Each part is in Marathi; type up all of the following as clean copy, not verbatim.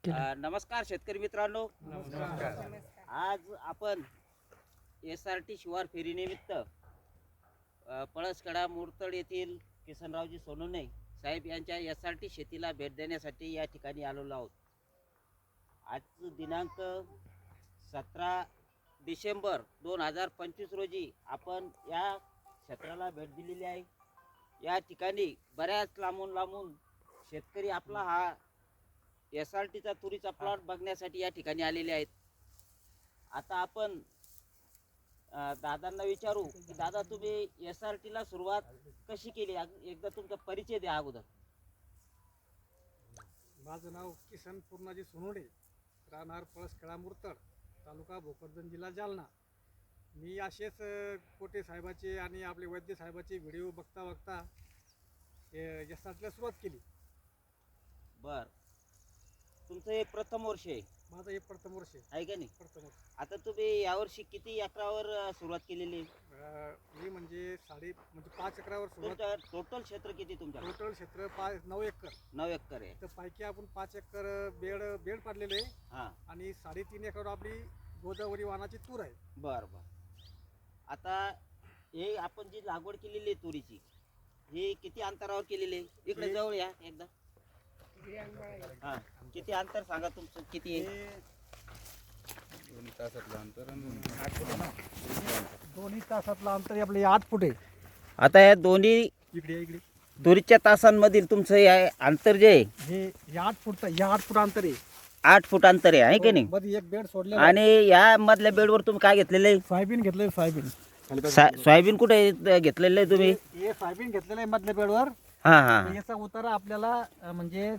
नमस्कार शेतकरी मित्रांनो. नमस्कार. आज आपण SRT शिवार फेरीनिमित्त पळसकडा मुरतड येथील किसनरावजी सोनवणे साहेब यांच्या SRT शेतीला भेट देण्यासाठी या ठिकाणी आलेलो आहोत. आज दिनांक 17 डिसेंबर 2025 रोजी आपण या क्षेत्राला भेट दिलेली आहे. या ठिकाणी बऱ्याच लांबून शेतकरी आपला हा SRTचा तुरीचा प्लॉट बघण्यासाठी या ठिकाणी आलेले आहेत. आता आपण दादांना विचारू की दादा, तुम्ही SRTला सुरुवात कशी केली, एकदा तुमचा परिचय द्या अगोदर. माझं नाव किसन पूर्णाजी सोनवणे, राहणार पळसखेडा मुरतड, तालुका भोकरदन, जिल्हा जालना. मी असेच कोटे साहेबाचे आणि आपले वैद्य साहेबाचे व्हिडिओ बघता SRTला सुरुवात केली. बर, तुमचं हे प्रथम वर्ष आहे? माझं हे प्रथम वर्ष आहे का नाही? प्रथम वर्ष. आता तुम्ही यावर्षी किती एकरावर सुरुवात केलेली? मी म्हणजे 5 एकरावर सुरुवात. तुमचं टोटल क्षेत्र किती तुमच्या? टोटल क्षेत्र 9 एकर. 9 एकर आहे. तर पैकी आपण 5 एकर बेड पाडलेले आहे. हां, आणि 3.5 एकर आपली गोदावरी वाहनाची तूर आहे. बर बर. आता हे आपण जी लागवड केलेली आहे तुरीची, ही किती अंतरावर केलेली आहे? इकडे जवळ या एकदा. हां, किती अंतर सांगा तुमचं किती आहे? 2 तासातलं अंतर आणि 8 फूट आहे ना. 2 तासातलं अंतर आपले 8 फूट आहे. आता या दोन्ही इकडे तुरीच्या तासांमधील तुमचं हे अंतर जे आहे, हे 8 फूट, हे 8 फूट अंतर आहे. 8 फूट अंतर आहे की नाही? मध्ये एक बेड सोडले आणि या मधल्या बेडवर तुम्ही काय घेतलेलं आहे? सोयाबीन घेतले. सोयाबीन सोयाबीन कुठे घेतलेलं आहे तुम्ही? हे सोयाबीन घेतलेलं आहे मधल्या बेडवर. हां हां. याचा उतारा आपल्याला म्हणजे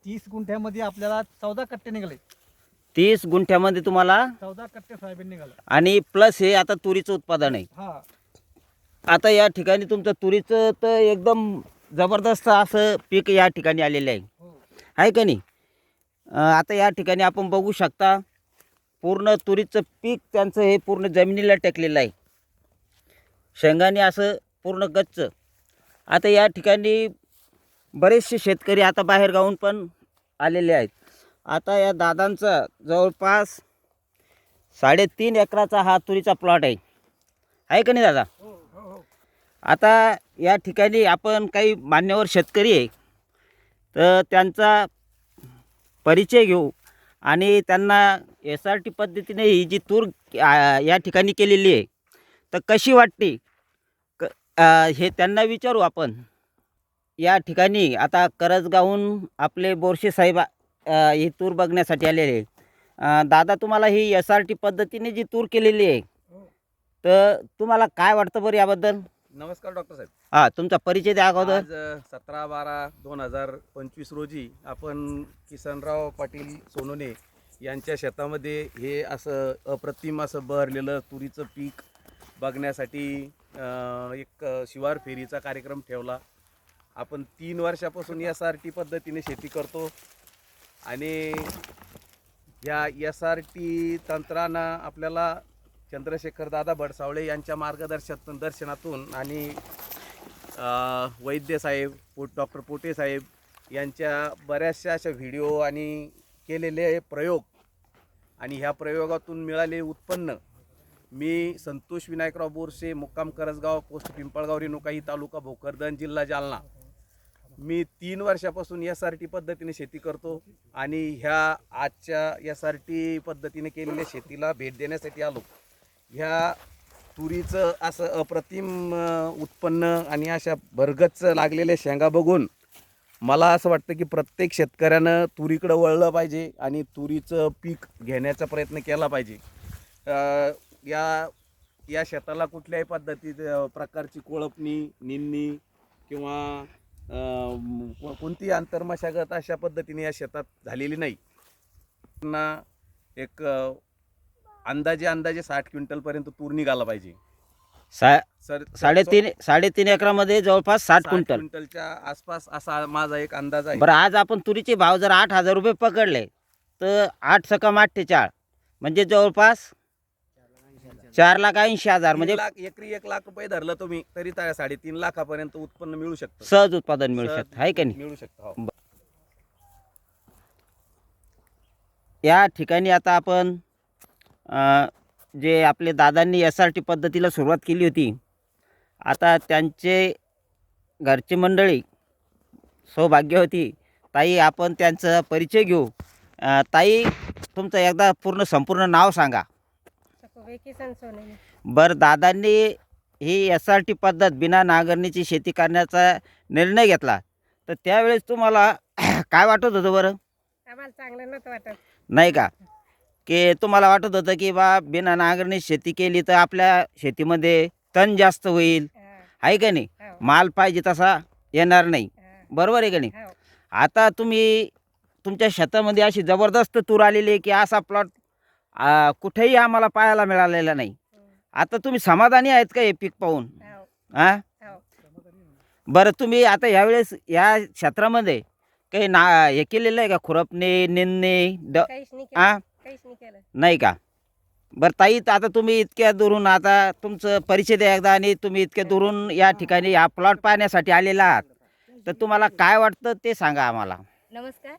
30 गुंठ्यामध्ये आपल्याला 14 कट्टे निघाले. 30 गुंठ्यामध्ये तुम्हाला 14 कट्टे सोयाबीन निघाले. आणि प्लस हे आता तुरीचं उत्पादन आहे. हा, आता या ठिकाणी तुमचं तुरीचं तर एकदम जबरदस्त असं पीक या ठिकाणी आलेलं आहे. हो. आहे का नाही? आता या ठिकाणी आपण बघू शकता, पूर्ण तुरीचं पीक त्यांचं हे पूर्ण जमिनीला टेकलेलं आहे. शेंगाने असं पूर्ण गच्च. आता या ठिकाणी बरेचसे शेतकरी आता बाहेरगावून पण आलेले आहेत. आता या दादांचा जवळपास 3.5 एकराचा हा तुरीचा प्लॉट आहे का नाही दादा? हो, हो, हो. आता या ठिकाणी आपण काही मान्यवर शेतकरी आहे, तर त्यांचा परिचय घेऊ आणि त्यांना SRT पद्धतीने ही जी तूर या ठिकाणी केलेली आहे तर कशी वाटते हे त्यांना विचारू आपण. या ठिकाणी आता करजगावहून आपले बोरशे साहेब ही तूर बघण्यासाठी आलेले आहे. दादा, तुम्हाला ही SRT पद्धतीने जी तूर केलेली आहे हो. तर तुम्हाला काय वाटतं बरं याबद्दल? नमस्कार डॉक्टर साहेब. हां, तुमचा परिचय द्या अगोदर. आज 17/12/2025 रोजी आपण किसनराव पाटील सोनवणे यांच्या शेतामध्ये हे असं अप्रतिम असं बहरलेलं तुरीचं पीक बघण्यासाठी एक शिवार फेरीचा कार्यक्रम ठेवला. आपण 3 वर्षापासून SRT पद्धतीने शेती करतो आणि या SRT तंत्रानं आपल्याला चंद्रशेखर दादा भडसावळे यांच्या मार्गदर्शनातून आणि वैद्य साहेब डॉक्टर पोटे साहेब यांच्या बऱ्याचशा अशा व्हिडिओ आणि केलेले प्रयोग आणि ह्या प्रयोगातून मिळाले उत्पन्न, मी संतोष विनायकराव बोरसे, मुक्काम करजगाव, पोस्ट पिंपळगाव, रेणुकाई, तालुका भोकरदन, जिल्हा जालना, मी 3 वर्षापासून SRT पद्धतीने शेती करतो आणि ह्या आजच्या SRT पद्धतीने केलेल्या शेतीला भेट देण्यासाठी आलो. ह्या तुरीचं असं अप्रतिम उत्पन्न आणि अशा भरगच्च लागलेल्या शेंगा बघून मला असं वाटतं की प्रत्येक शेतकऱ्यानं तुरीकडं वळलं पाहिजे आणि तुरीचं पीक घेण्याचा प्रयत्न केला पाहिजे. या शेताला कुठल्याही प्रकारची कोळपणी, निंदणी किंवा कोणती आंतरमशागत अशा पद्धतीने या शेतात झालेली नाही. त्यांना एक अंदाजे 60 क्विंटलपर्यंत तूर निघाला पाहिजे. 3.5 एकरामध्ये जवळपास 60 क्विंटलच्या आसपास असा माझा एक अंदाज आहे. बरं, आज आपण तुरीचे भाव जर 8,000 रुपये पकडले तर 8 सकम 48 म्हणजे जवळपास 4,80,000 म्हणजे एकरी 1 लाख रुपये धरलं तुम्ही तरी 3.5 लाखापर्यंत उत्पन्न मिळू शकतं. सहज उत्पादन मिळू शकतं, आहे का नाही? मिळू शकतं. या ठिकाणी आता आपण जे आपले दादांनी SRT पद्धतीला सुरुवात केली होती, आता त्यांचे घरची मंडळी सौभाग्यवती ताई, आपण त्यांचा परिचय घेऊ. ताई, तुमचं एकदा संपूर्ण नाव सांगा. किसन सोनवणे. बरं, दादांनी ही SRT पद्धत बिना नांगरणीची शेती करण्याचा निर्णय घेतला, तर त्यावेळेस तुम्हाला काय वाटत होतं बरं? आम्हाला चांगलं नव्हतं वाटत. नाही का, की तुम्हाला वाटत होतं की बा बिना नांगरणी शेती केली तर आपल्या शेतीमध्ये तण जास्त होईल, आहे का नाही, हो, माल पाहिजे तसा येणार नाही, हो, बरोबर आहे का नाही? हो. आता तुम्ही तुमच्या शेतामध्ये अशी जबरदस्त तूर आलेली आहे की असा प्लॉट कुठेही आम्हाला पाहायला मिळालेला नाही. आता तुम्ही समाधानी आहेत का हे पीक पाहून? हो, हां, हो. बरं, तुम्ही आता यावेळेस या क्षेत्रामध्ये काही हे केलेलं आहे का, खुरपणे, निंदणे काहीच नाही हां, केलं. काहीच नाही केलं. नाही का? बरं ताई, आता तुम्ही इतक्या दुरून, आता तुमचं परिचय द्या एकदा, आणि तुम्ही इतक्या दुरून या ठिकाणी हा प्लॉट पाहण्यासाठी आलेला आहात, तर तुम्हाला काय वाटतं ते सांगा आम्हाला. नमस्कार,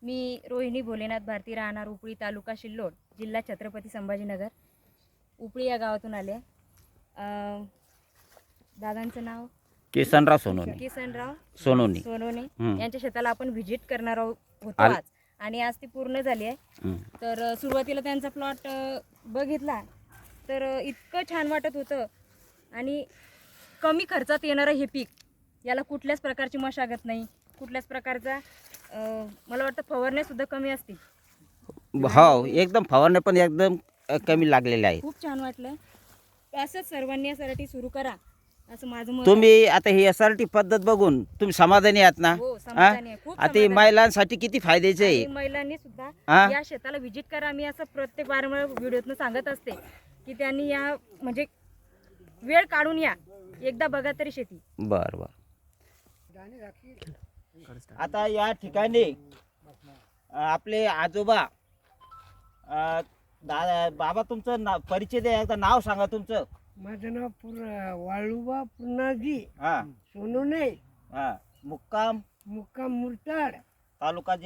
मी रोहिणी भोलेनाथ भारती, राहणार उपळी, तालुका सिल्लोड, जिल्हा छत्रपती संभाजीनगर. उपळी या गावातून आले. दादांचं नाव किसनराव सोनवणे. किसनराव सोनवणे. सोनवणे. हं. यांच्या शेताला आपण व्हिजिट करणार होतो आल- आज, आणि आज ती पूर्ण झाली आहे. हं. तर सुरुवातीला त्यांचा प्लॉट बघितला तर इतकं छान वाटत होतं, आणि कमी खर्चात येणारं हे पीक, याला कुठल्याच प्रकारची मशागत नाही, कुठल्याच प्रकारचा मला वाटतं फवारण्यासुद्धा कमी असतील. हो, एकदम फवारणी पण एकदम कमी लागलेले आहे. खूप छान वाटलं. असंच सर्वांनी यासाठी सुरू करा, असं माझं मत आहे. तुम्ही आता ही SRT पद्धत बघून तुम्ही समाधानी आहात ना? हो, हां? समाधानी आहे, खूप आता ही समाधानी. महिलांसाठी किती फायद्याचे आणि आहे. महिलांनी सुद्धा हां? या शेताला व्हिजिट करा. मी असं प्रत्येक वारंवार व्हिडिओतनं सांगत असते की त्यांनी या म्हणजे वेळ काढून या, एकदा बघा तरी शेती. बरं बरं. आता या ठिकाणी आपले आजोबा, बाबा, तुमचं परिचय द्या एकदा, नाव सांगा तुमचं. माझं नाव वाळुबा पुन्नाजी हां सोनवणे, हां. मुक्काम मुक्काम मुरताड, तालुका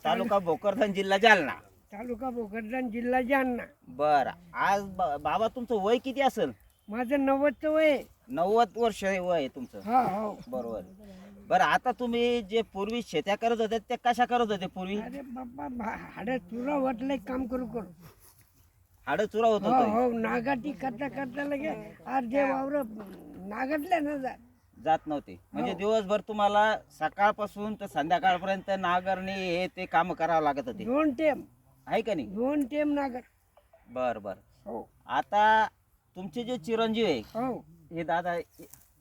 तालुका भोकरदन, जिल्हा जालना. तालुका भोकरदन, जिल्हा जालना. बरं, आज बाबा तुमचं वय किती असेल? माझं 90चं वय. 90 वर्ष वय आहे तुमचं. हो हो. बरोबर. बरं, आता तुम्ही जे पूर्वी शेत्या करत होते त्या कशा करत होते पूर्वी? अरे बाप्पा, हाडं तुला वाटलंय काम करू करू. हाडं चुरा होत हो होतं, हो, नागाटी करता करता लगे अर्धे वावर नागटल्या ना जात नव्हते. म्हणजे हो. दिवसभर तुम्हाला सकाळपासून तर संध्याकाळपर्यंत नांगरणी हे ते काम करावं लागत होते, 2 टेम आहे का नाही? 2 टेम नागट. बर बर. हो आता तुमचे जे चिरंजीव आहे हो हे दादा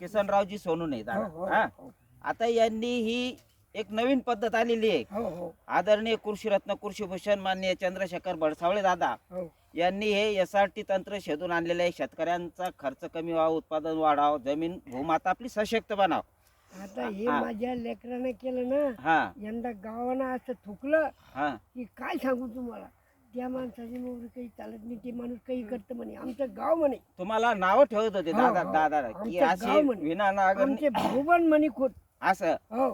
किसनरावजी सोनवणे हो दादा, हो हा, हो आता यांनी ही एक नवीन पद्धत आलेली आहे. हो हो आदरणीय कृषीरत्न कृषीभूषण माननीय चंद्रशेखर बडसावळे दादा हो. यांनी हे SRT तंत्र शोधून आणलेलं आहे. शेतकऱ्यांचा खर्च कमी व्हावा, उत्पादन वाढावं, जमीन भूमाता आपली सशक्त बनावं. आता हे हा. माझ्या लेकरानं केलं ना, हा यंदा गावानं असं थुकलं हा. की काय सांगू तुम्हाला. त्या माणसाची मोहर काही चालत नाही, ते माणूस काही करतं म्हणे, आमचं गाव म्हणे, तुम्हाला नाव ठेवत होते हो, दादा हो. दादा की आमचं गाव अशी म्हणे. विना नांगरणी, आमचे भुवन म्हणे खोट. असं हो,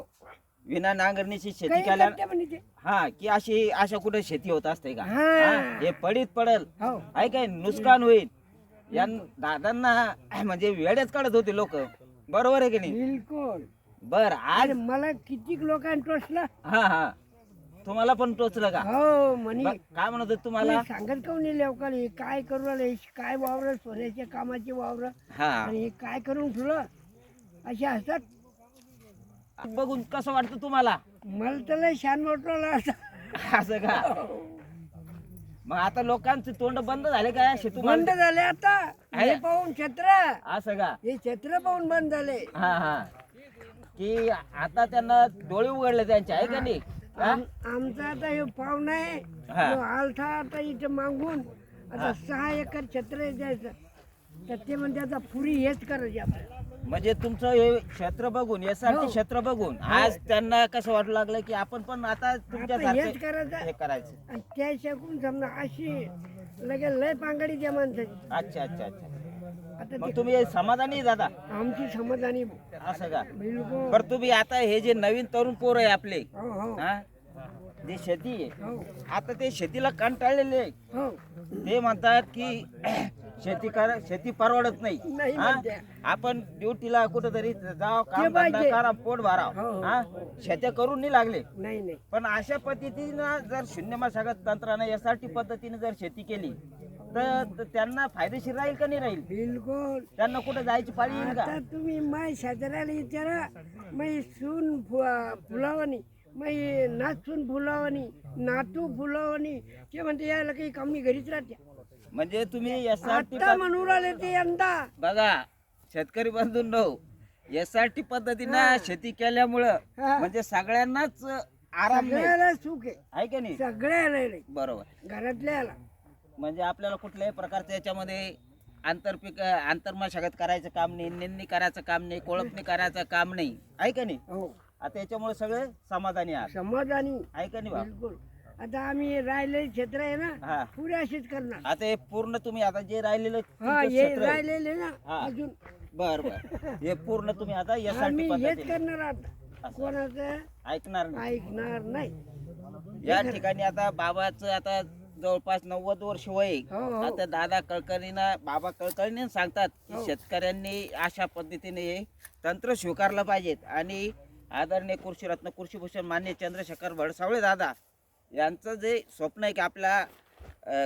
विना नांगरणीची शेती काही केल्या, करते म्हणे ते. हा, की अशी अशा कुठे शेती होत असते का? हा. हा, हे पडीत पडल, हो आहे काय, नुकसान होईल. या दादांना म्हणजे वेळेच काढत होते लोक, बरोबर आहे की नाही? बिलकुल. बर, आज अरे मला किती लोकांनी टोचलं. हा हा, तुम्हाला पण टोचलं का? हो म्हणे, काय म्हणत होते तुम्हाला? तुम्ही सांगत काऊन नाही लोकांना, हे काय करू राहिले, काय वावर सोन्याच्या कामाची वावर, हा, आणि हे काय करून ठेवलं, असे असतात. बघून कसं वाटतं तुम्हाला? मला तर लय छान वाटलं असं. असं का? मग आता लोकांचे तोंड बंद झाले का बंद शेतूमध्ये? झाले आता, हे आहे? पाहून छत्र, असं का? हे छत्र पाहून बंद झाले. हा हा, की आता त्यांना डोळे उघडले त्यांचे, आहे का नाही? हा? आमचा आता हे पाहुणा आहे, हा. तो आलथा आता इथं मागून आता 6 एकर छत्र द्यायचं, तर ते म्हणजे आता पुरी हेच करायची आपल्याला. म्हणजे तुमचं हे क्षेत्र बघून, यासाठी हो. क्षेत्र बघून आज त्यांना कसं वाटू लागलं की आपण पण आता तुमच्या आता हेच सारखं करायचं. हे करायचं. आणि त्या शकून समजा अशी लगे लय पांगडी त्या माणसाची. अच्छा अच्छा अच्छा. आता मग ते तुम्ही समाधानी आहे दादा? आमची समाधानी. असं का? बिलकुल. बरं, तुम्ही आता हे जे नवीन तरुण पोर आहे आपले, हो हो हा, जे शेती आहे, हो आता ते शेतीला कंटाळलेले आहे. हो ते म्हणतात की शेती परवडत नाही. नाही हा? म्हणते. आपण ड्युटीला कुठेतरी जाव, काम धंदा पाहिजे. करा, पोट भराव. हो. हा? शेत्या करून नाही लागले. नाही नाही पण अशा पद्धतीनं जर शून्य मशागत तंत्राने एसआरटी पद्धतीने जर शेती केली तर त्यांना फायदेशीर राहील का नाही राहील? बिलकुल. त्यांना कुठे जायची पाळी येईल का? आता तुम्ही माय शेजाऱ्याला विचारा, मै सून फुलावणी, मै नाचून फुलावणी, नातू फुलावणी, ते म्हणते यायला काही कमी घरीच राहते. म्हणजे तुम्ही एसआरटी आता म्हणून राहिले ते यंदा. बघा शेतकरी बंधूंनो, एसआरटी पद्धतीनं शेती केल्यामुळं हा. म्हणजे सगळ्यांनाच आराम नाही, सगळ्याला सुख आहे, आहे का नाही? सगळ्याला नाही, बरोबर. घरातल्याला. म्हणजे आपल्याला कुठल्याही प्रकारचं याच्यामध्ये आंतरमशागत करायचं काम नाही, निंदणी करायचं काम नाही, कोळपणी करायचं काम नाही, आहे का नाही? हो आता याच्यामुळे सगळे समाधानी आहात, समाधानी. आहे का नाही बा? बिलकुल. आता आम्ही राहिलेले क्षेत्र आहे ना, हा. पुरे असेच करणार. आता हे पूर्ण तुम्ही आता जे राहिलेलं हा तुमचं हे क्षेत्र आहे, राहिलेले ना हा. अजून बर बर, हे पूर्ण तुम्ही आता एसआरटी आम्ही हेच पद्धतीने करणार आता. कोणाचं ऐकणार नाही. ऐकणार नाही. या ठिकाणी आता बाबाचं आता जवळपास 90 वर्ष वय आहे. हो, हो. आता दादा बाबा कळकळीने सांगतात की हो. शेतकऱ्यांनी अशा पद्धतीने हे तंत्र स्वीकारलं पाहिजेत. आणि आदरणीय कृषीरत्न कृषीभूषण मान्य चंद्रशेखर भडसावळे दादा यांचं जे स्वप्न आहे की आपला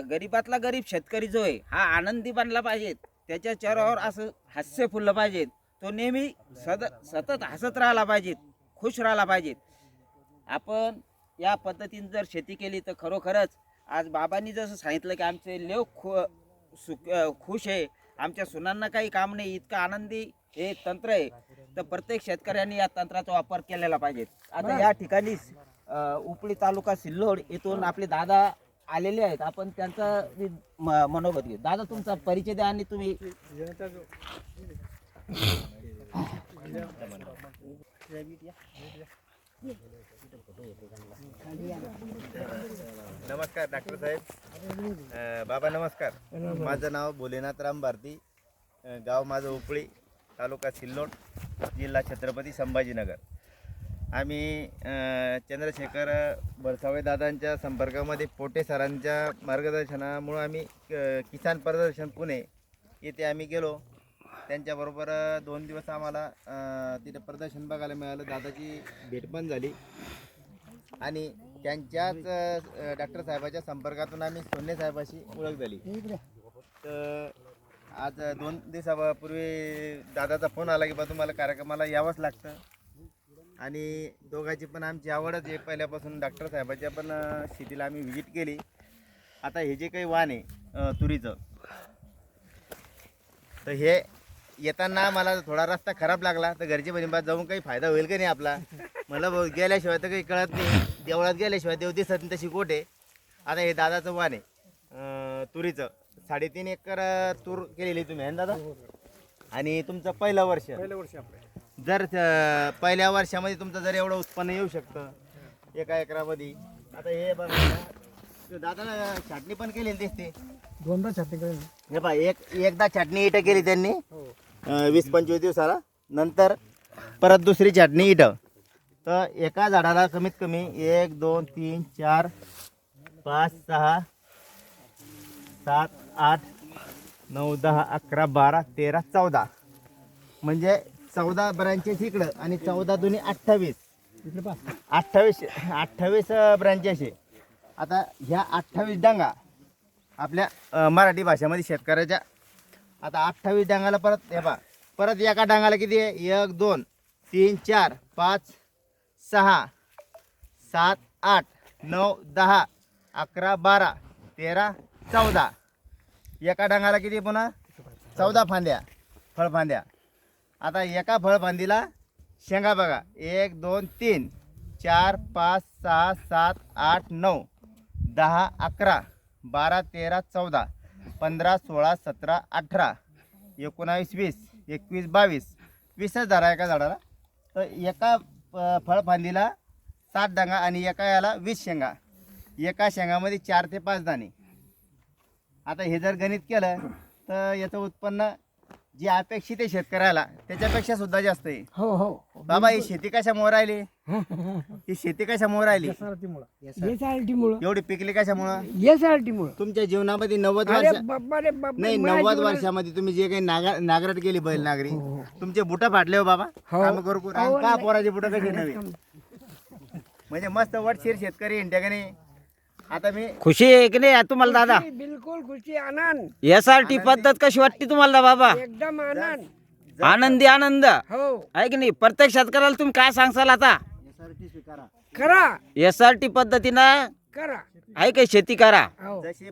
गरीबातला गरीब शेतकरी जो आहे हा आनंदी बनला पाहिजे, त्याच्या चेहऱ्यावर असं हास्य फुललं पाहिजे, तो नेहमी सतत हसत राहिला पाहिजेत, खुश राहिला पाहिजेत. आपण या पद्धतीने जर शेती केली तर खरोखरच आज बाबांनी जसं सांगितलं की आमचे लेव खुश आहे, आमच्या सुनांना काही काम नाही, इतकं आनंदी हे तंत्र आहे. तर प्रत्येक शेतकऱ्यांनी या तंत्राचा वापर केलेला पाहिजे. आता या ठिकाणी उपळी तालुका सिल्लोड येथून आपले दादा आलेले आहेत. आपण त्यांचा मनोगत घेऊ. दादा तुमचा परिचय द्या आणि तुम्ही नमस्कार डॉक्टर साहेब. बाबा नमस्कार. माझं नाव भोलेनाथ राम भारती, गाव माझं उपळी, तालुका सिल्लोड, जिल्हा छत्रपती संभाजीनगर. आम्ही चंद्रशेखर भडसावळे दादांच्या संपर्कामध्ये पोटे सरांच्या मार्गदर्शनामुळं आम्ही किसान प्रदर्शन पुणे येथे आम्ही गेलो. त्यांच्याबरोबर 2 दिवस आम्हाला तिथे प्रदर्शन बघायला मिळालं. दादाची भेट पण झाली आणि त्यांच्याच डॉक्टर साहेबाच्या संपर्कातून आम्ही सोन्ने साहेबाशी ओळख झाली. तर आज 2 दिवसापूर्वी दादाचा फोन आला की बा तुम्हाला कार्यक्रमाला यावंच लागतं. आणि दोघांची पण आमची आवडच आहे. पहिल्यापासून डॉक्टर साहेबाच्या पण शेतीला आम्ही व्हिजिट केली. आता हे जे काही वाण आहे तुरीचं, तर हे येताना मला थोडा रस्ता खराब लागला. तर घरचे म्हणे बा जाऊन काही फायदा होईल का नाही आपला. मला भाऊ गेल्याशिवाय तर काही कळत नाही, देवळात गेल्याशिवाय देव दिसत नाही तशी गोट आहे. आता हे दादाचं वाण आहे तुरीचं. 3.5 एकर तूर केलेली तुम्ही आहे ना दादा. आणि तुमचं पहिलं वर्ष आपलं जर पहिल्या वर्षामध्ये तुमचं जर एवढं उत्पन्न येऊ शकतं 1 एकरामध्ये. आता हे बघा दादाला छाटणी पण केलेली दिसते. 2दा छाटणी करेल. हे बा एकदा छाटणी इटं केली त्यांनी 20-25 दिवसाला. नंतर परत दुसरी छाटणी इटं. तर एका झाडाला कमीत कमी 1 2 3 4 5 6 7 8 9 10 11 12 13 14 म्हणजे 14 ब्रांचेस इकडं आणि 14 दुनी 28 28 ब्रांचेस आहे. आता ह्या 28 डांगा आपल्या मराठी भाषेमध्ये शेतकऱ्याच्या. आता 28 डांगाला परत हे बा परत एका डांगाला किती आहे 1 2 3 4 5 6 7 8 9 10 11 12 13 14 एका डांगाला किती पुन्हा 14 फांद्या फळफांद्या. आता एका फळफांदीला शेंगा बघा 1 2 3 4 5 6 7 8 9 10 11 12 13 14 15 16 17 18 19 20 21 22 20च झाडा एका झाडाला. तर एका फळफांदीला 7 डांगा आणि एका याला 20 शेंगा. एका शेंगामध्ये 4 ते 5 दाणे. आता हे जर गणित केलं तर याचं उत्पन्न जी अपेक्षित आहे शेतकऱ्याला त्याच्यापेक्षा सुद्धा जास्त आहे. हो हो बाबा ही शेती कशामुळे राहिली, ही शेती कशामुळे राहिली, SRT मुळे एवढी पिकली कशामुळं? SRT मुळे तुमच्या जीवनामध्ये 90 अरे वर्ष बाप्पा रे बाप्पा नाही 90 वर्षामध्ये तुम्ही जे काही नागराट केली बैल नागरी, तुमचे बुट फाटले हो बाबा. काम करू करू. आणि का पोराचे बुट कसे नवे, म्हणजे मस्त वटशीर शेतकरी इंडिया का नाही. आता मी खुशी आहे की नाही तुम्हाला दादा? बिलकुल खुशी आनंद SRT पद्धत कशी वाटते तुम्हाला बाबा? एकदम आनंद आनंदी आनंद हो आहे की नाही? प्रत्येक शेतकऱ्याला तुम्ही काय सांगसाल आता? SRT स्वीकारा. करा SRT पद्धतीनं करा आहे का शेती करा. हो जशी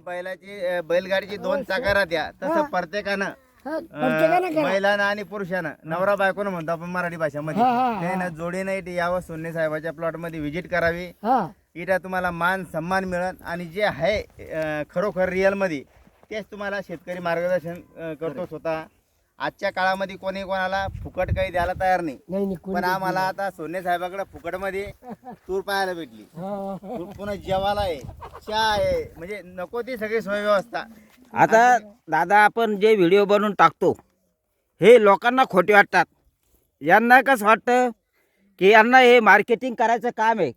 बैलगाडीची 2 चाका राहत्या तसं प्रत्येकानं हा, प्रत्येकानं करा महिलांना आणि पुरुषानं नवरा बायकोनं म्हणतो आपण मराठी भाषेमध्ये, त्यानं जोडीनं इथे यावं, सोन्ने साहेबाच्या प्लॉट मध्ये व्हिजिट करावी. हा इथं तुम्हाला मान सन्मान मिळेल आणि जे आहे खरोखर रिअल मध्ये तेच तुम्हाला शेतकरी मार्गदर्शन करतो स्वतः. आजच्या काळामध्ये कोणी कोणाला फुकट काही द्यायला तयार नाही, नाही नाही कोणी- पण आम्हाला आता सोन्ने साहेबाकडे फुकट मध्ये तूर पाहायला भेटली, हा, पुन्हा जेवायला आहे, चहा आहे, म्हणजे नको ती सगळी सोय व्यवस्था. आता दादा आपण जे व्हिडिओ बनवून टाकतो हे लोकांना खोटे वाटतात. यांना कसं वाटतं की यांना हे मार्केटिंग करायचं काम आहे,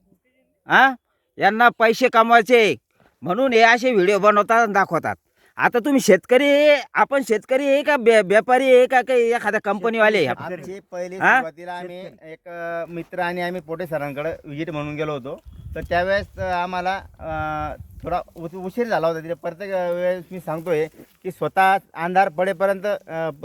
हां यांना पैसे कमवायचे म्हणून हे असे व्हिडिओ बनवतात आणि दाखवतात. आता तुम्ही शेतकरी, आपण शेतकरी आहे का व्यापारी आहे का काही एखाद्या कंपनीवाले? आमची पहिली हा? सुरुवातीला आम्ही एक मित्र आणि आम्ही पोटे सरांकडे विजिट म्हणून गेलो होतो. तर त्यावेळेस आम्हाला थोडा उशीर झाला होता. तिथे प्रत्येक वेळेस मी सांगतोय की स्वतः अंधार पडेपर्यंत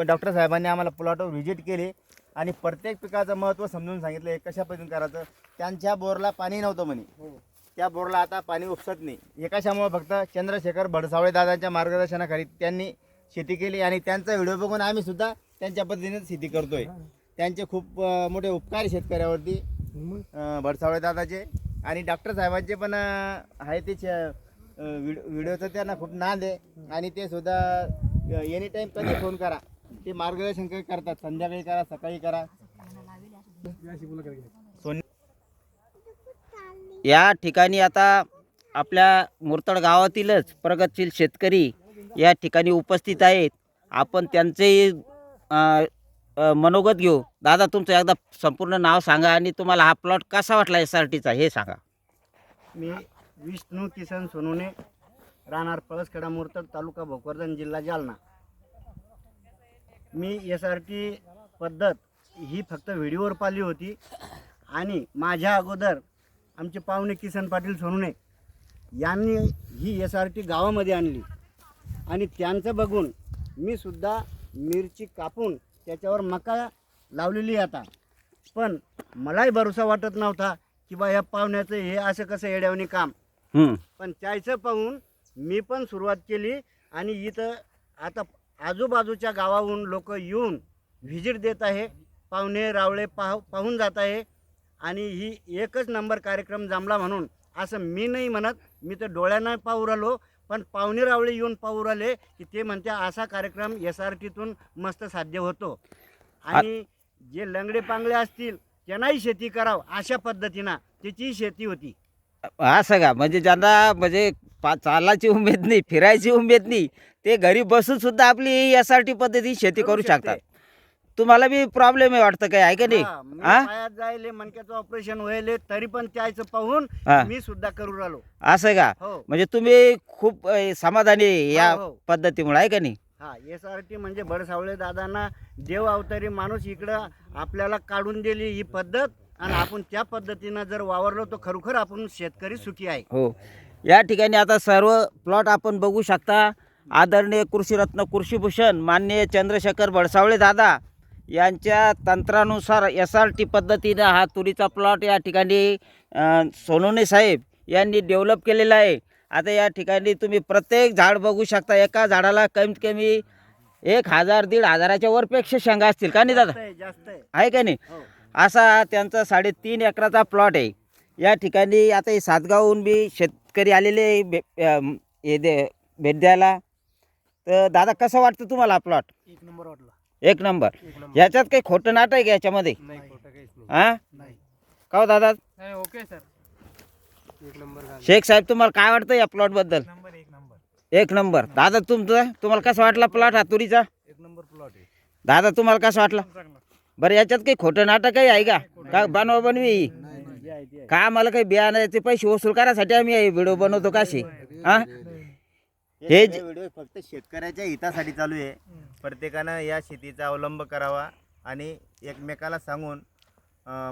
डॉक्टर साहेबांनी आम्हाला प्लॉटवर व्हिजिट केली आणि प्रत्येक पिकाचं महत्त्व समजून सांगितलं हे कशा पद्धतीने करायचं. त्यांच्या बोरला पाणी नव्हतं म्हणे, त्या बोरला आता पाणी उपसत नाही. हे कशामुळे? फक्त चंद्रशेखर भडसावळे दादांच्या मार्गदर्शनाखाली त्यांनी शेती केली आणि त्यांचा व्हिडिओ बघून आम्ही सुद्धा त्यांच्या पद्धतीने शेती करतोय. त्यांचे खूप मोठे उपकार शेतकऱ्यावरती भडसावळे दादाचे आणि डॉक्टर साहेबांचे पण आहे ते व्हिडिओचं त्यांना खूप नाद आहे आणि ते सुद्धा एनी टाईम कधी फोन करा, ते मार्गदर्शन करतात. संध्याकाळी करा, सकाळी करा. या ठिकाणी आता आपल्या मुरतड गावातीलच प्रगतशील शेतकरी या ठिकाणी उपस्थित आहेत. आपण त्यांचेही मनोगत घेऊ. दादा तुमचं एकदा संपूर्ण नाव सांगा आणि तुम्हाला हा प्लॉट कसा वाटला SRTचा हे सांगा. मी विष्णू किसन सोनवणे, राहणार पळसखेडा मुरतड, तालुका भोकरदन, जिल्हा जालना. मी SRT पद्धत ही फक्त व्हिडिओवर पाहिली होती आणि माझ्या अगोदर आमचे पाहुणे किसन पाटील सोनवणे यांनी ही SRT गावामध्ये आणली आणि त्यांचं बघून मी सुद्धा मिरची कापून त्याच्यावर मका लावलेली आता. पण मलाही भरोसा वाटत नव्हता की बा या पाहुण्याचं हे असं कसं येड्यावणी काम. पण त्याचं पाहून मी पण सुरुवात केली आणि इथं आता आजूबाजूच्या गावाहून लोक येऊन व्हिजिट देत आहे, पाहुणे रावळे पाहून जात आहे आणि ही एकच नंबर कार्यक्रम जमला म्हणून असं मी नाही म्हणत. मी तर डोळ्यानं पाहू राहिलो, पण पाहुणे रावळे येऊन पाहू राहिले की ते म्हणते असा कार्यक्रम SRTतून मस्त साध्य होतो आणि जे लंगडे पांगडे असतील त्यांनाही शेती करावं अशा पद्धतीनं त्याची शेती होती. असं का? म्हणजे ज्यांना म्हणजे चालायची उमेद नाही, फिरायची उमेद नाही, ते घरी बसून सुद्धा आपली SRT पद्धती शेती करू शकतात. तुम्हाला बी प्रॉब्लेम आहे वाटतं काय आहे का नाही? हा, मी हा? पायात जायले मणक्याचं ऑपरेशन व्हायले तरी पण त्याचं पाहून हा. मी सुद्धा करू राहिलो. असं का? हो म्हणजे तुम्ही खूप समाधानी आहे या हो, हो. पद्धतीमुळे आहे का नाही? हा SRT म्हणजे भडसावळे दादांना देव अवतारी माणूस इकडं आपल्याला काढून दिली ही पद्धत आणि आपण त्या पद्धतीनं जर वावरलो तर खरोखर आपण शेतकरी सुखी आहे. हो. या ठिकाणी आता सर्व प्लॉट आपण बघू शकता. आदरणीय कृषीरत्न कृषीभूषण माननीय चंद्रशेखर भडसावळे दादा यांच्या तंत्रानुसार SRT पद्धतीनं हा तुरीचा प्लॉट या ठिकाणी सोनवणे साहेब यांनी डेव्हलप केलेला आहे. आता या ठिकाणी तुम्ही प्रत्येक झाड बघू शकता. एका झाडाला कमीत कमी 1,000-1,500च्या वरपेक्षा शेंगा असतील का नाही दादा? जास्त आहे. आहे का नाही? हो. असा त्यांचा 3.5 एकराचा प्लॉट आहे. या ठिकाणी आता हे सातगावहून बी शेतकरी आलेले हे भेट द्यायला. तर दादा कसं वाटतं तुम्हाला हा प्लॉट? एक नंबर वाटला. एक नंबर. याच्यात काही खोटं नाटक आहे का याच्यामध्ये? नाही, खोटं काहीच नाही. हां नाही. का हो दादा? नाही, ओके सर. एक नंबर झाला. शेख साहेब तुम्हाला काय वाटतं या प्लॉटबद्दल? नंबर एक नंबर. एक नंबर. दादा तुम्हाला कसा वाटला प्लॉट हा तुरीचा? एक नंबर प्लॉट आहे. दादा तुम्हाला कसं वाटलं? बरं याच्यात काही खोटं नाटक काही आहे का? का बनवा बनवी का आम्हाला काही बियाण्याचे पैसे वसूल करायसाठी आम्ही हे व्हिडिओ बनवतो काशी? हा हे जे- व्हिडिओ फक्त शेतकऱ्याच्या हितासाठी चालू आहे. प्रत्येकानं या शेतीचा अवलंब करावा आणि एकमेकाला सांगून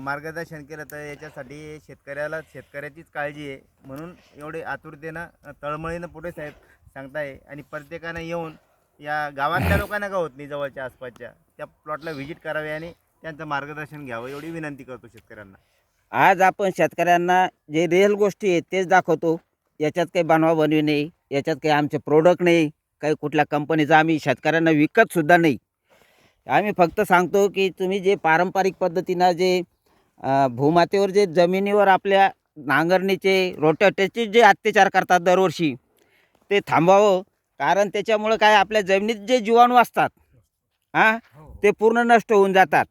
मार्गदर्शन केलं तर याच्यासाठी शेतकऱ्याचीच काळजी आहे. म्हणून एवढे आतुरतेनं तळमळीनं पुढे साहेब सांगताय आणि प्रत्येकानं येऊन या गावातल्या लोकांना का होत नाही जवळच्या आसपासच्या त्या प्लॉटला व्हिजिट करावे आणि त्यांचं मार्गदर्शन घ्यावं एवढी विनंती करतो शेतकऱ्यांना. आज आपण शेतकऱ्यांना जे रिअल गोष्टी आहेत तेच दाखवतो. याच्यात काही बनवाबनवी नाही, याच्यात काही आमचे प्रोडक्ट नाही, काही कुठल्या कंपनीचं आम्ही शेतकऱ्यांना विकतसुद्धा नाही. आम्ही फक्त सांगतो की तुम्ही जे पारंपरिक पद्धतीनं जे भूमातेवर जे जमिनीवर आपल्या नांगरणीचे रोटेटरचे जे अत्याचार करतात दरवर्षी ते थांबवावं. कारण त्याच्यामुळं काय आपल्या जमिनीत जे जीवाणू असतात ते पूर्ण नष्ट होऊन जातात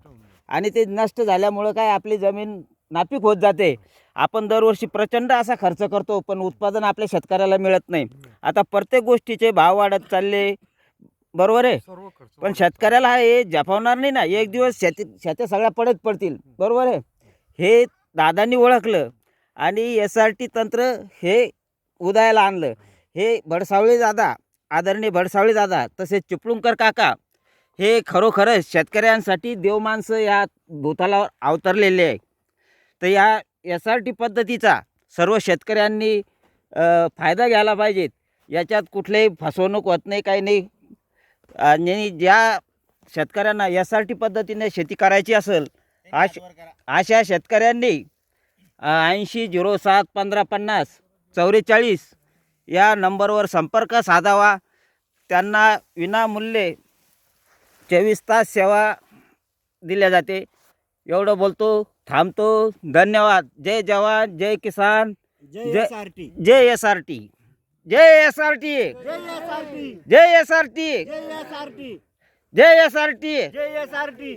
आणि ते नष्ट झाल्यामुळं काय आपली जमीन नापीक होत जाते. आपण दरवर्षी प्रचंड असा खर्च करतो पण उत्पादन आपल्या शेतकऱ्याला मिळत नाही. आता प्रत्येक गोष्टीचे भाव वाढत चालले, बरोबर आहे, पण शेतकऱ्याला हे झेपावणार नाही ना. एक दिवस शेत्या सगळ्या पडतील, बरोबर आहे. हे दादांनी ओळखलं आणि SRT तंत्र हे उदयाला आणलं. हे भडसावळे दादा, आदरणीय भडसावळे दादा तसेच चिपळूणकर काका हे खरोखरच शेतकऱ्यांसाठी देवमाणसं या भूतालावर अवतरलेले आहे. तर या SRT पद्धतीचा सर्व शेतकऱ्यांनी फायदा घ्यायला पाहिजेत. याच्यात कुठलीही फसवणूक होत नाही, काही नाही. आणि ज्या शेतकऱ्यांना SRT पद्धतीने शेती करायची असेल अशा शेतकऱ्यांनी 8007155044 या नंबरवर संपर्क साधावा. त्यांना विनामूल्य 24 तास सेवा दिल्या जाते. एवढं बोलतो, थांबतो. धन्यवाद. जय जवान, जय किसान, जय SRT. जय SRT, जय SRT, जय SRT. जय SRT, जय SRT. जय SRT. जय SRT.